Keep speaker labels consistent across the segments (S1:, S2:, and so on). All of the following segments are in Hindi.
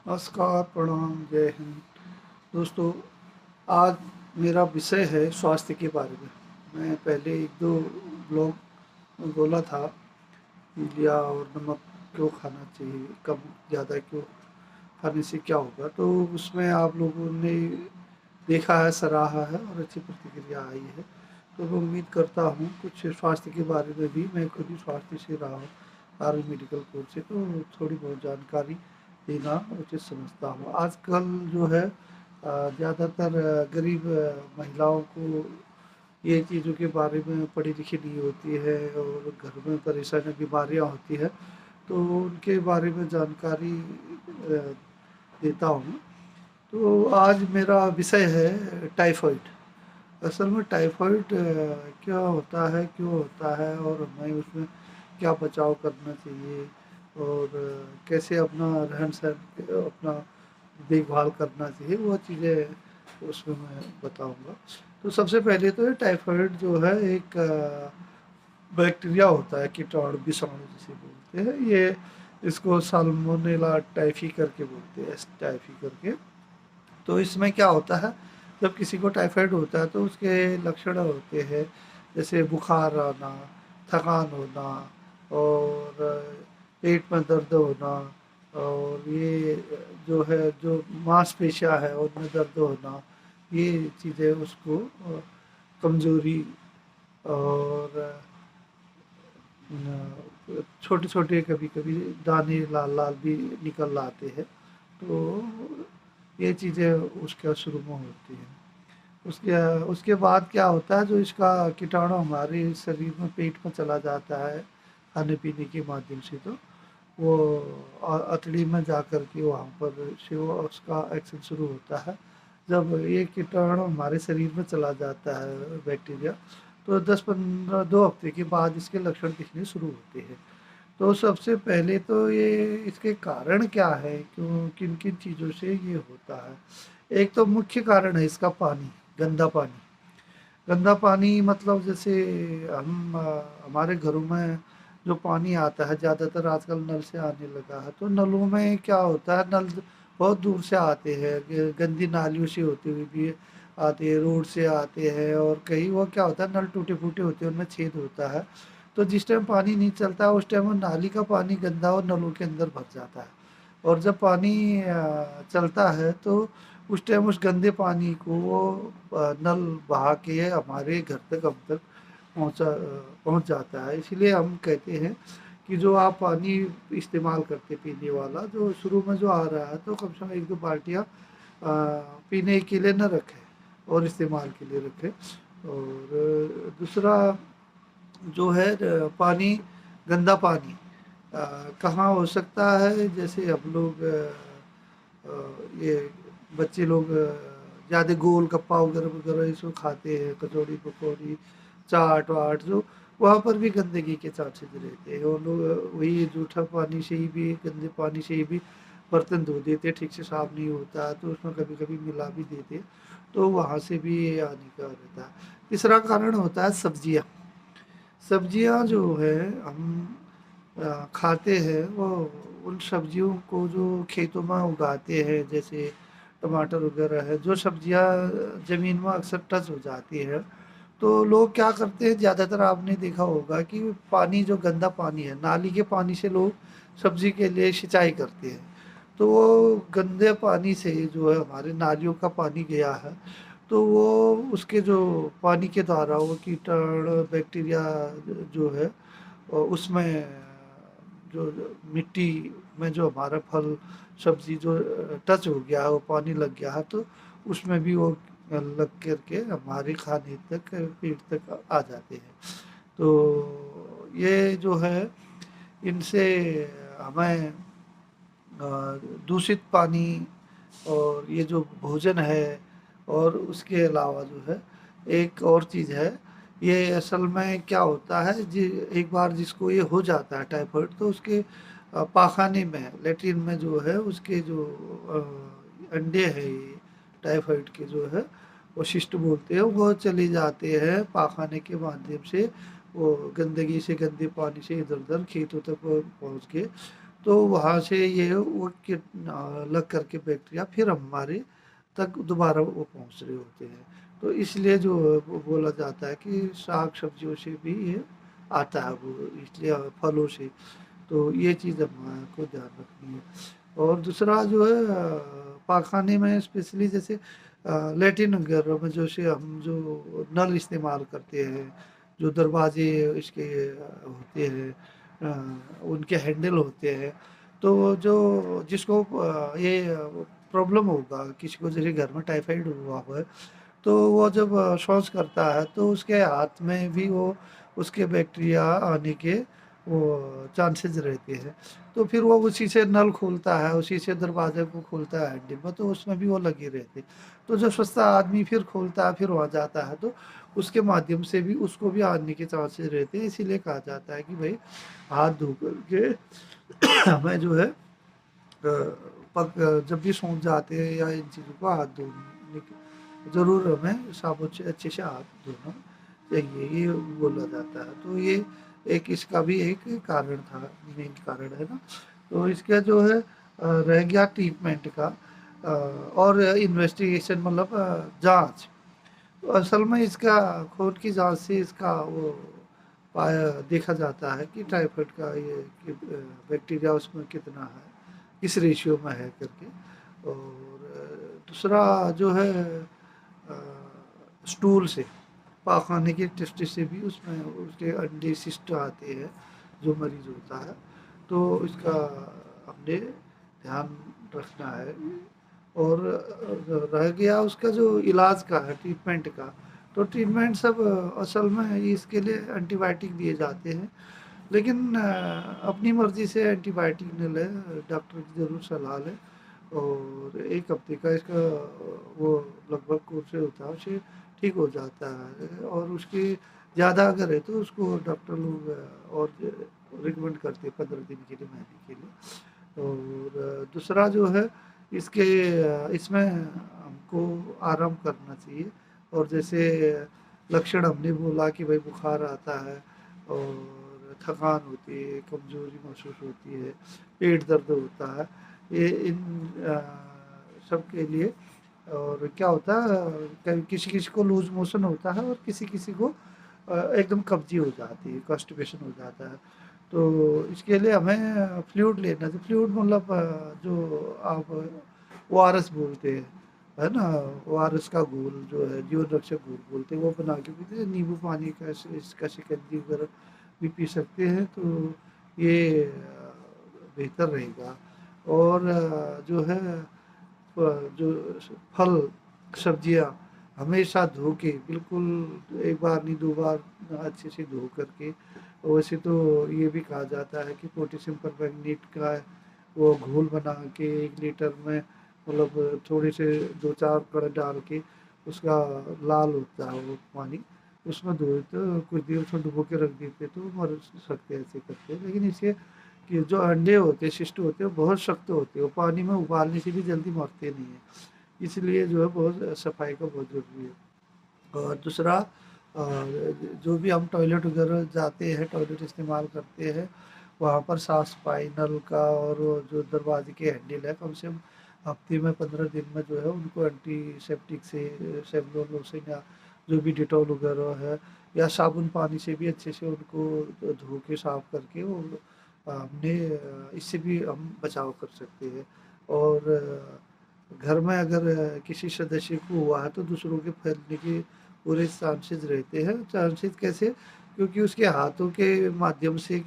S1: नमस्कार, प्रणाम, जय हिंद। दोस्तों, आज मेरा विषय है स्वास्थ्य के बारे में। मैं पहले एक दो ब्लॉग में बोला था, यूरिया और नमक क्यों खाना चाहिए, कम ज़्यादा क्यों खाने से क्या होगा। तो उसमें आप लोगों ने देखा है, सराहा है और अच्छी प्रतिक्रिया आई है। तो मैं उम्मीद करता हूँ कुछ स्वास्थ्य के बारे में भी, मैं खुद ही स्वास्थ्य से रहा हूँ, आर्मी मेडिकल कोर्स से, तो थोड़ी बहुत जानकारी देना उचित समझता हूँ। आजकल जो है ज़्यादातर गरीब महिलाओं को ये चीज़ों के बारे में पढ़ी लिखी नहीं होती है और घर में परेशानी बीमारियाँ होती है, तो उनके बारे में जानकारी देता हूँ। तो आज मेरा विषय है टाइफाइड। असल में टाइफाइड क्या होता है, क्यों होता है और हमें उसमें क्या बचाव करना चाहिए और कैसे अपना रहन सहन अपना देखभाल करना चाहिए, वो चीज़ें उसमें मैं बताऊंगा। तो सबसे पहले तो ये टाइफाइड जो है एक बैक्टीरिया होता है, कीटाणु विषाणु जिसे बोलते हैं। ये इसको साल्मोनेला टाइफी करके बोलते हैं, एस टाइफी करके। तो इसमें क्या होता है, जब किसी को टाइफाइड होता है तो उसके लक्षण होते हैं, जैसे बुखार आना, थकान होना और पेट में दर्द होना, और ये जो है जो मांसपेशियाँ है उनमें दर्द होना, ये चीज़ें उसको कमजोरी और छोटे छोटे कभी कभी दाने लाल लाल भी निकल आते हैं। तो ये चीज़ें उसके शुरू में होती हैं। उसके उसके बाद क्या होता है, जो इसका कीटाणु हमारे शरीर में पेट में चला जाता है खाने पीने के माध्यम से, तो वो अतड़ी में जा कर के वहाँ पर से वो उसका एक्शन शुरू होता है। जब ये कीटाणु हमारे शरीर में चला जाता है, बैक्टीरिया, तो 10-15 2 हफ्ते के बाद इसके लक्षण दिखने शुरू होते हैं। तो सबसे पहले तो ये इसके कारण क्या है, क्यों किन किन चीज़ों से ये होता है। एक तो मुख्य कारण है इसका पानी, गंदा पानी। गंदा पानी मतलब जैसे हमारे घरों में जो पानी आता है, ज़्यादातर आजकल नल से आने लगा है, तो नलों में क्या होता है, नल बहुत दूर से आते हैं, गंदी नालियों से होते हुए भी आते हैं, रोड से आते हैं, और कहीं वो क्या होता है, नल टूटे फूटे होते हैं, उनमें छेद होता है। तो जिस टाइम पानी नहीं चलता उस टाइम वो नाली का पानी गंदा और नलों के अंदर भर जाता है। और जब पानी चलता है तो उस टाइम उस गंदे पानी को वो नल बहा के हमारे घर तक हम तक पहुंच जाता है। इसीलिए हम कहते हैं कि जो आप पानी इस्तेमाल करते पीने वाला, जो शुरू में जो आ रहा है, तो कम से कम एक दो बाल्टियाँ पीने के लिए न रखें और इस्तेमाल के लिए रखें। और दूसरा जो है पानी, गंदा पानी कहाँ हो सकता है, जैसे हम लोग ये बच्चे लोग ज़्यादा गोल गप्पा वगैरह वगैरह इसको खाते हैं, कचौड़ी पकौड़ी चाट वाट, जो वहाँ पर भी गंदगी के चांसेस रहते हैं। और लोग वही जूठा पानी से ही भी, गंदे पानी से ही भी बर्तन धो देते, ठीक से साफ नहीं होता है, तो उसमें कभी कभी मिला भी देते, तो वहाँ से भी आने का रहता है। तीसरा कारण होता है सब्जियाँ। सब्जियाँ जो है हम खाते हैं, वो उन सब्जियों को जो खेतों में उगाते हैं, जैसे टमाटर वगैरह है, जो सब्जियाँ ज़मीन में अक्सर टच हो जाती है, तो लोग क्या करते हैं, ज़्यादातर आपने देखा होगा कि पानी जो गंदा पानी है, नाली के पानी से लोग सब्जी के लिए सिंचाई करते हैं। तो वो गंदे पानी से जो है हमारे नालियों का पानी गया है, तो वो उसके जो पानी के द्वारा वो कीटाणु बैक्टीरिया जो है उसमें जो मिट्टी में जो हमारा फल सब्जी जो टच हो गया है, वो पानी लग गया है, तो उसमें भी वो लग कर के हमारे खाने तक, पेट तक आ जाते हैं। तो ये जो है, इनसे हमें दूषित पानी और ये जो भोजन है, और उसके अलावा जो है एक और चीज़ है, ये असल में क्या होता है जी, एक बार जिसको ये हो जाता है टाइफाइड, तो उसके पाखाने में, लेट्रिन में जो है उसके जो अंडे हैं, ये टाइफाइड के जो है, वो शिस्ट बोलते हैं, वो चले जाते हैं पाखाने के माध्यम से, वो गंदगी से, गंदे पानी से इधर उधर खेतों तक पहुँच के, तो वहाँ से ये वो लग करके बैक्टीरिया फिर हमारे तक दोबारा वो पहुँच रहे होते हैं। तो इसलिए जो वो बोला जाता है कि साग-सब्जियों से भी ये आता है वो, इसलिए फलों से। तो ये चीज़ हमको ध्यान रखनी है। और दूसरा जो है पाख़ाने में स्पेशली जैसे लैट्रिन वगैरह में जैसे हम जो नल इस्तेमाल करते हैं, जो दरवाजे इसके होते हैं, उनके हैंडल होते हैं, तो जो जिसको ये प्रॉब्लम होगा, किसी को जैसे घर में टाइफाइड हुआ हुआ है, तो वो जब शौच करता है तो उसके हाथ में भी वो उसके बैक्टीरिया आने के वो चांसेस रहते हैं। तो फिर वो उसी से नल खोलता है, उसी से दरवाजे को खोलता है हैंडल में, तो उसमें भी वो लगे रहते हैं। तो जो सस्ता आदमी फिर खोलता है, फिर वहाँ जाता है, तो उसके माध्यम से भी उसको भी आने के चांसेस रहते हैं। इसीलिए कहा जाता है कि भाई हाथ धो कर के हमें जो है जब भी सूंघ जाते हैं या इन चीज़ों को हाथ धोने की ज़रूर हमें साबुन से अच्छे से हाथ धोना चाहिए, ये बोला जाता है। तो ये एक इसका भी एक कारण था, मेन कारण है ना। तो इसका जो है रह गया ट्रीटमेंट का और इन्वेस्टिगेशन मतलब जाँच। तो असल में इसका खून की जाँच से इसका वो पाया देखा जाता है कि टाइफाइड का ये कि बैक्टीरिया उसमें कितना है, किस रेशियो में है करके। और दूसरा जो है अ, स्टूल से, पाख़ाने के टेस्ट से भी उसमें उसके अंडे सिस्ट आते हैं, जो मरीज़ होता है। तो इसका हमने ध्यान रखना है। और रह गया उसका जो इलाज का है, ट्रीटमेंट का, तो ट्रीटमेंट सब असल में इसके लिए एंटीबायोटिक दिए जाते हैं। लेकिन अपनी मर्ज़ी से एंटीबायोटिक न लें, डॉक्टर की ज़रूर सलाह लें। और 1 हफ्ते का इसका वो लगभग कोर्स होता है, उससे ठीक हो जाता है। और उसकी ज़्यादा अगर है तो उसको डॉक्टर लोग और रिकमेंड करते हैं 15 दिन के लिए, महीने के लिए। और दूसरा जो है इसके इसमें हमको आराम करना चाहिए। और जैसे लक्षण हमने बोला कि भाई बुखार आता है और थकान होती है, कमज़ोरी महसूस होती है, पेट दर्द होता है, ये इन सब के लिए। और क्या होता है किसी-किसी को लूज़ मोशन होता है और किसी-किसी को एकदम कब्ज़ी हो जाती है, कॉन्स्टिपेशन हो जाता है। तो इसके लिए हमें फ्लूइड लेना चाहिए। फ्लूइड मतलब जो आप ओआरएस बोलते हैं, है ना? ओआरएस का घोल जो है, जीवन रक्षक घोल बोलते हैं, वो बना के पीते हैं। नींबू पानी का इसका शिकंजी वगैरह भी पी सकते हैं, तो ये बेहतर रहेगा। और जो है जो फल, सब्जियाँ हमेशा धो के बिल्कुल, 1 बार नहीं 2 बार अच्छे से धो कर के। वैसे तो ये भी कहा जाता है कि पोटेशियम परमैंगनेट का वो घोल बना के 1 लीटर में मतलब थोड़े से 2-4 कण डाल के उसका लाल होता है वो पानी, उसमें धोए तो कुछ देर उसमें डुबो के रख देते तो मर सकते हैं, ऐसे करके। लेकिन इसके कि जो अंडे होते हैं, शिष्ट होते हैं, वो बहुत सख्त होते हैं, वो पानी में उबालने से भी जल्दी मरते नहीं हैं। इसलिए जो है बहुत सफाई का बहुत ज़रूरी है। और दूसरा जो भी हम टॉयलेट वगैरह जाते हैं, टॉयलेट इस्तेमाल करते हैं, वहाँ पर साफ-सफाई नल का और वो जो दरवाजे के हैंडल है, कम से कम हफ्ते में 15 दिन में जो है उनको एंटीसेप्टिक से सेवलॉन लोशन या जो भी डेटॉल वगैरह है या साबुन पानी से भी अच्छे से उनको धो के साफ करके वो हमने इससे भी हम बचाव कर सकते हैं। और घर में अगर किसी सदस्य को हुआ है तो दूसरों के फैलने के पूरे चांसेस रहते हैं। चांसेस कैसे? क्योंकि उसके हाथों के माध्यम से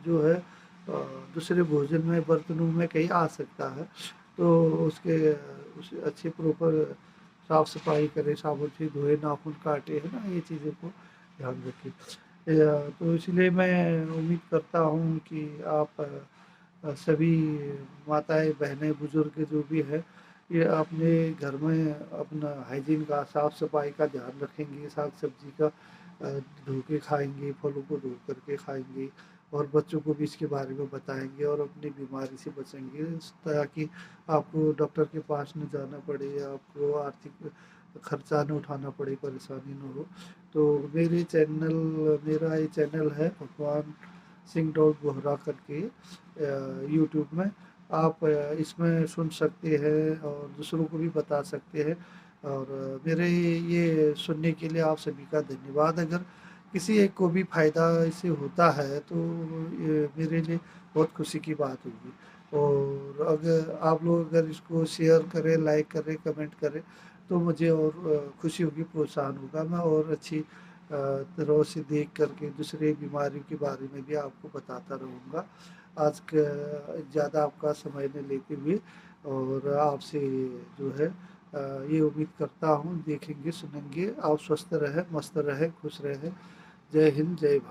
S1: जो है दूसरे भोजन में, बर्तनों में कहीं आ सकता है। तो उसके उसे अच्छे प्रॉपर साफ-सफाई करें, साबुन से धोए, नाखून काटे, है ना? ये चीज़ों को ध्यान रखें। तो इसलिए मैं उम्मीद करता हूँ कि आप सभी माताएँ, बहनें, बुज़ुर्ग जो भी हैं, ये अपने घर में अपना हाइजीन का, साफ-सफाई का ध्यान रखेंगे, साग-सब्ज़ी का धो के खाएँगे, फलों को धो कर के खाएँगे और बच्चों को भी इसके बारे में बताएँगे और अपनी बीमारी से बचेंगे, ताकि आपको डॉक्टर के पास ना जाना पड़े, आपको आर्थिक खर्चा ना उठाना पड़े, परेशानी ना हो। तो मेरा ये चैनल है भगवान सिंह डॉग बोहरा करके यूट्यूब में आप इसमें सुन सकते हैं और दूसरों को भी बता सकते हैं। और मेरे ये सुनने के लिए आप सभी का धन्यवाद। अगर किसी एक को भी फ़ायदा इससे होता है तो ये मेरे लिए बहुत खुशी की बात होगी। और अगर आप लोग अगर इसको शेयर करें, लाइक करें, कमेंट करें तो मुझे और खुशी होगी, प्रोत्साहन होगा। मैं और अच्छी तरह से देख करके दूसरे बीमारियों के बारे में भी आपको बताता रहूँगा। आज का ज़्यादा आपका समय न लेते हुए और आपसे जो है ये उम्मीद करता हूँ देखेंगे, सुनेंगे। आप स्वस्थ रहें, मस्त रहें, खुश रहें। जय हिंद, जय भारत।